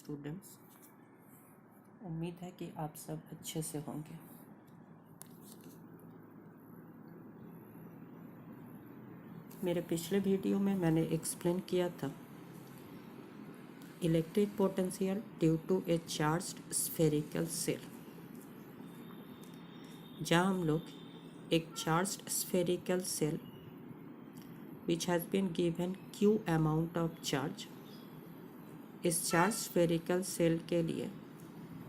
Students, उम्मीद है कि आप सब अच्छे से होंगे। मेरे पिछले वीडियो में मैंने एक्सप्लेन किया था electric potential due to a charged spherical shell, जहाँ हम लोग एक charged spherical shell which has been given q amount of charge, इस चार्ज स्फेरिकल सेल के लिए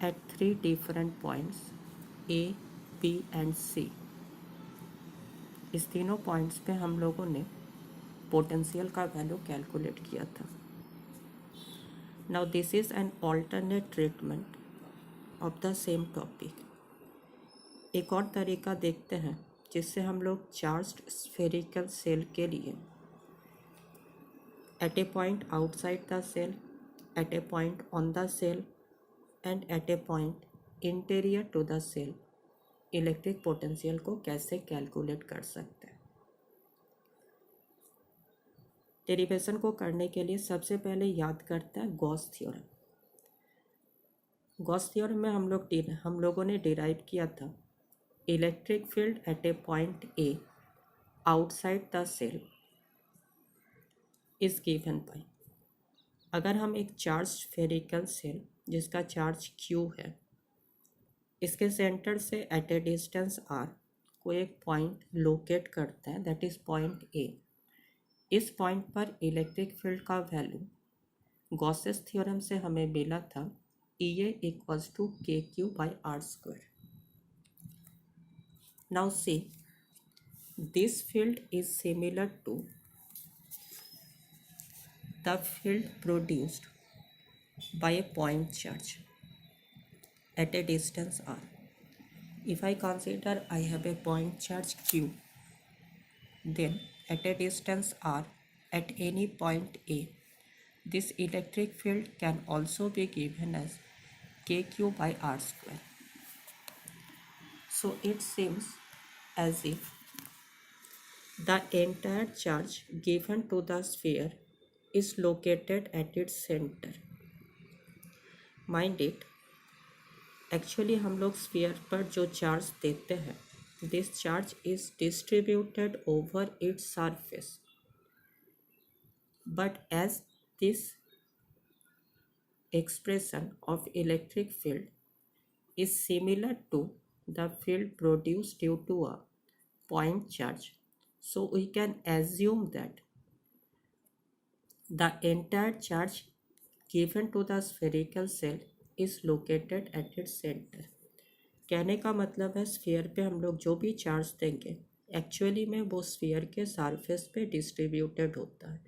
at 3 different points A, B and C, इस तीनों पॉइंट्स पे हम लोगों ने पोटेंशियल का वैल्यू कैलकुलेट किया था। Now this is an alternate treatment of the same topic. एक और तरीका देखते हैं जिससे हम लोग चार्ज्ड स्फेरिकल सेल के लिए at a point outside the shell, at a point on the shell and at a point interior to the shell electric potential को कैसे कैलकुलेट कर सकते हैं। डेरिवेशन को करने के लिए सबसे पहले याद करते हैं गॉस थ्योरम। गॉस थ्योरम में हम लोगों ने डिराइव किया था electric field at a point A outside the shell is given by, अगर हम एक चार्ज स्फेरिकल सेल जिसका चार्ज Q है, इसके सेंटर से एट ए डिस्टेंस R को एक पॉइंट लोकेट करते हैं, दैट इज पॉइंट A। इस पॉइंट पर इलेक्ट्रिक फील्ड का वैल्यू गॉसेस थ्योरम से हमें मिला था EA equals to KQ/R²। Now see, this field is similar to the field produced by a point charge at a distance R. If I consider I have a point charge Q, then at a distance R at any point A, this electric field can also be given as KQ/R². So it seems as if the entire charge given to the sphere is located at its center. Mind it, actually हम लोग sphere पर जो charge देते हैं, this charge is distributed over its surface, but as this expression of electric field is similar to the field produced due to a point charge, so we can assume that the entire charge given to the spherical cell is located at its center. कहने का मतलब है sphere पे हम लोग जो भी charge देंगे एक्चुअली में वो स्फीयर के सरफेस पे डिस्ट्रीब्यूटेड होता है,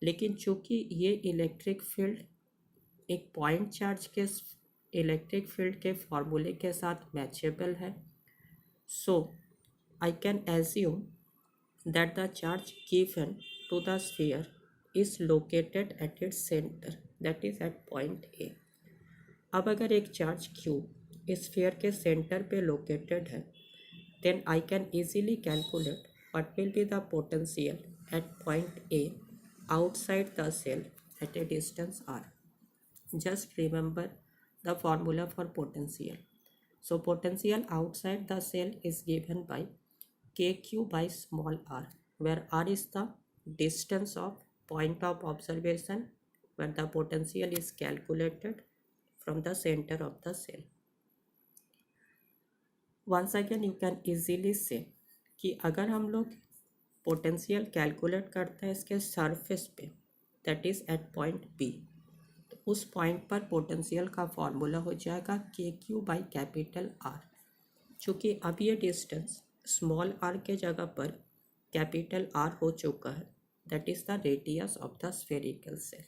लेकिन चूंकि ये इलेक्ट्रिक फील्ड एक पॉइंट चार्ज के इलेक्ट्रिक फील्ड के फॉर्मूले के साथ मैचेबल है, so I can assume that the charge given to the sphere is located at its center, that is at point A. अब अगर एक चार्ज Q इस स्फीयर के सेंटर पे लोकेटेड है, then I can easily calculate what will be the potential at point A outside the cell at a distance R. Just remember the formula for potential. So potential outside the cell is given by KQ by small r, where R is the distance of point of observation where the potential is calculated from the center of the cell. Once again you can easily say कि अगर हम लोग potential calculate करते हैं इसके surface पे, that is at point B, तो उस पॉइंट पर पोटेंशियल का फॉर्मूला हो जाएगा KQ/R। चूँकि अब ये डिस्टेंस स्मॉल r के जगह पर कैपिटल R हो चुका है, that is the radius of the spherical cell.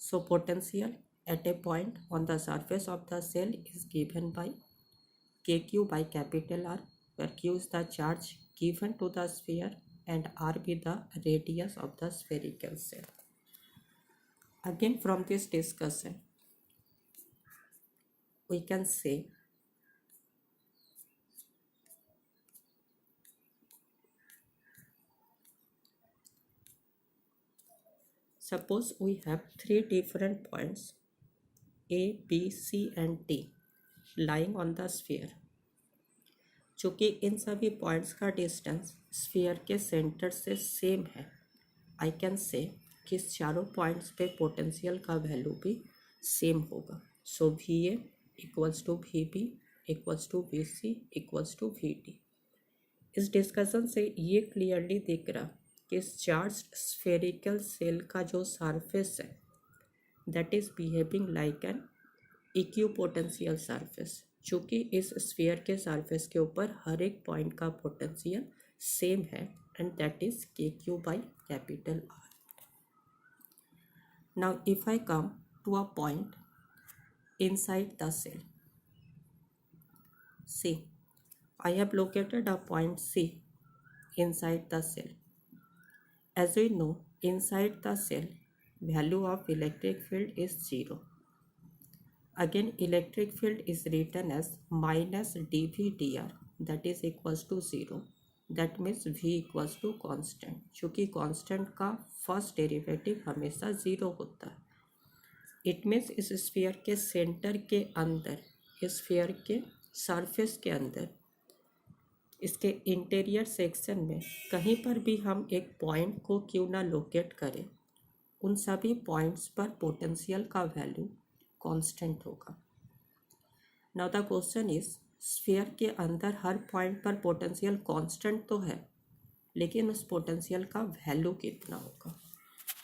So potential at a point on the surface of the cell is given by KQ/R, where Q is the charge given to the sphere and R be the radius of the spherical cell. Again from this discussion we can say suppose we have three different points A, B, C and D lying on the sphere. चूँकि इन सभी points का distance sphere के centre से same है, आई can से कि इस चारों पॉइंट्स पे पोटेंशियल का वैल्यू भी सेम होगा. So V A equals to V B equals to V C equals to V D. इस डिस्कशन से ये क्लियरली दिख रहा कि इस चार्ज्ड स्फेरिकल सेल का जो सरफेस है that is behaving like an equipotential surface. चूँकि इस स्फीयर के सरफेस के ऊपर हर एक पॉइंट का पोटेंशियल सेम है and that is K Q by capital R. Now if I come to a point inside the cell, see, I have located a point C inside the cell. As we know, inside the cell value of electric field is 0. Again, electric field is written as minus dV dr, that is equals to 0. That means V equals to constant. चूँकि constant का first derivative हमेशा 0 होता है. It means इस sphere के centre के अंदर, इस स्फीयर के सरफेस के अंदर, इसके इंटीरियर सेक्शन में कहीं पर भी हम एक पॉइंट को क्यों ना लोकेट करें, उन सभी पॉइंट्स पर पोटेंशियल का वैल्यू कांस्टेंट होगा. Now the question is, sphere के अंदर हर पॉइंट पर पोटेंशियल कांस्टेंट तो है, लेकिन उस पोटेंशियल का वैल्यू कितना होगा.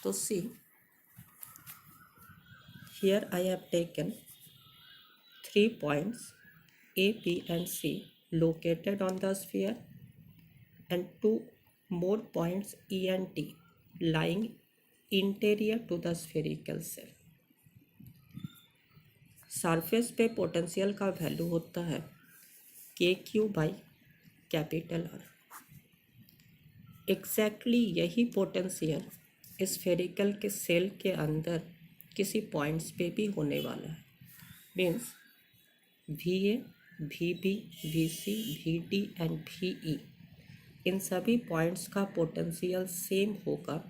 तो सी, here I have taken 3 points A, B and C located on the sphere and 2 more points E and D lying interior to the spherical cell. Surface पे पोटेंशियल का वैल्यू होता है k Q by capital R. Exactly यही potential spherical के cell के अंदर किसी points पे भी होने वाला है. Means V A, V B, V C, V D and V E, इन सभी पॉइंट्स का पोटेंशियल सेम होगा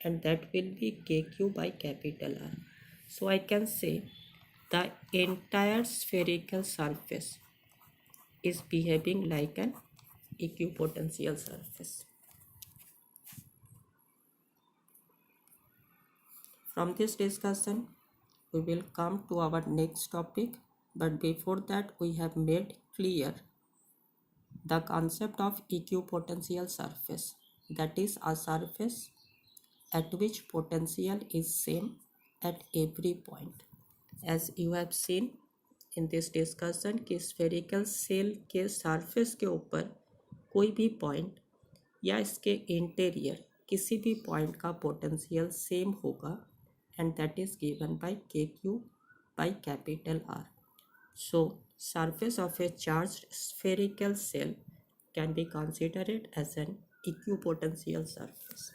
and that will be k Q by capital R. So I can say the entire spherical surface is behaving like an equipotential surface. From this discussion, we will come to our next topic, but before that we have made clear the concept of equipotential surface, that is a surface at which potential is same at every point. As you have seen in this discussion कि spherical shell के surface के ऊपर कोई भी point या इसके interior किसी भी पॉइंट का पोटेंशियल सेम होगा and that is given by k q by capital R. So surface of a charged spherical cell can be considered as an equipotential surface.